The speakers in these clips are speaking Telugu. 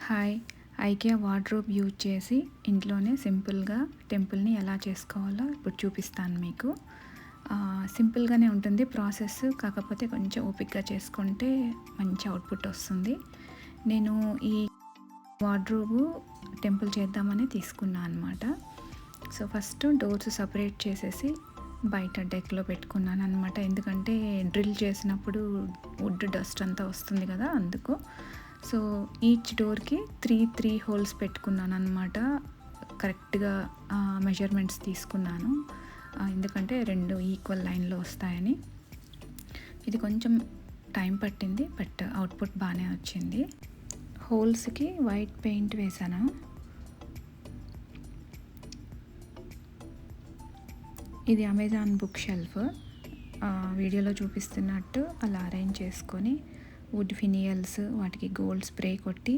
హాయ్! ఐకియా వార్డ్రోబ్ యూజ్ చేసి ఇంట్లోనే సింపుల్‌గా టెంపుల్‌ని ఎలా చేసుకోవాలో ఇప్పుడు చూపిస్తాను మీకు. సింపుల్‌గానే ఉంటుంది ప్రాసెస్. కాకపోతే కొంచెం ఓపికగా చేసుకుంటే మంచి అవుట్‌పుట్ వస్తుంది. నేను ఈ వార్డ్రోబు టెంపుల్ చేద్దామని తీసుకున్నా అనమాట. సో, ఫస్ట్ డోర్స్ సెపరేట్ చేసేసి బయట డెక్‌లో పెట్టుకున్నాననమాట. ఎందుకంటే డ్రిల్ చేసినప్పుడు వుడ్ డస్ట్ అంతా వస్తుంది కదా! అందుకు. సో, ఈచ్ డోర్‌కి 3 హోల్స్ పెట్టుకున్నాననమాట. కరెక్ట్‌గా మెజర్‌మెంట్స్ తీసుకున్నాను. ఎందుకంటే 2 ఈక్వల్ లైన్‌లో వస్తాయని. ఇది కొంచెం టైం పట్టింది. బట్ అవుట్‌పుట్ బానే వచ్చింది. హోల్స్‌కి వైట్ పెయింట్ వేశాను. ఇది అమెజాన్ బుక్ షెల్ఫ్. వీడియోలో చూపిస్తున్నట్టు అలా అరేంజ్ చేసుకొని వుడ్ ఫినియల్స్ వాటికి గోల్డ్ స్ప్రే కొట్టి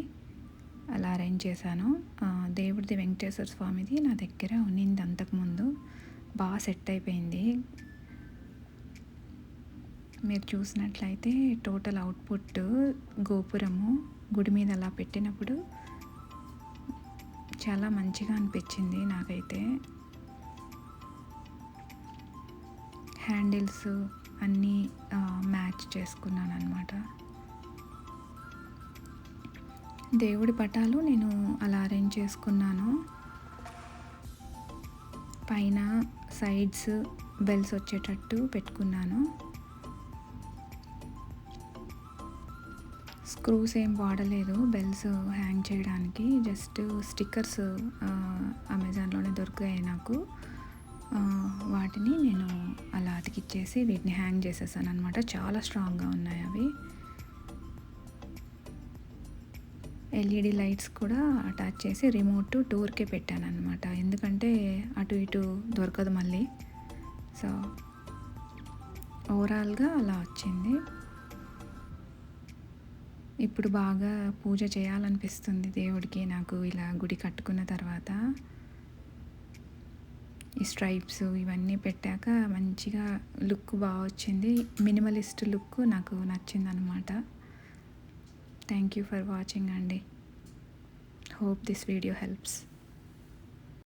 అలా అరేంజ్ చేశాను. దేవుడిది వెంకటేశ్వర స్వామిది నా దగ్గర ఉన్నింది అంతకుముందు. బాగా సెట్ అయిపోయింది. మీరు చూసినట్లయితే టోటల్ అవుట్పుట్ గోపురము గుడి మీద అలా పెట్టినప్పుడు చాలా మంచిగా అనిపించింది నాకైతే. హ్యాండిల్స్ అన్నీ మ్యాచ్ చేసుకున్నాను అనమాట. దేవుడి పటాలు నేను అలా అరేంజ్ చేసుకున్నాను. పైన సైడ్స్ బెల్స్ వచ్చేటట్టు పెట్టుకున్నాను. స్క్రూస్ ఏం వాడలేదు బెల్స్ హ్యాంగ్ చేయడానికి. జస్ట్ స్టిక్కర్స్ అమెజాన్లోనే దొరికాయి నాకు. వాటిని నేను అలా అతికిచ్చేసి వీటిని హ్యాంగ్ చేసేసాను అనమాట. చాలా స్ట్రాంగ్గా ఉన్నాయి అవి. ఎల్ఈడి లైట్స్ కూడా అటాచ్ చేసి రిమోట్ డోర్కే పెట్టాను అనమాట. ఎందుకంటే అటు ఇటు దొరకదు మళ్ళీ. సో, ఓవరాల్గా అలా వచ్చింది. ఇప్పుడు బాగా పూజ చేయాలనిపిస్తుంది దేవుడికి నాకు ఇలా గుడి కట్టుకున్న తర్వాత. ఈ స్ట్రైప్స్ ఇవన్నీ పెట్టాక మంచిగా లుక్ బాగా వచ్చింది. మినిమలిస్ట్ లుక్ నాకు నచ్చిందనమాట. థ్యాంక్ యూ ఫర్ వాచింగ్ అండి. Hope this video helps.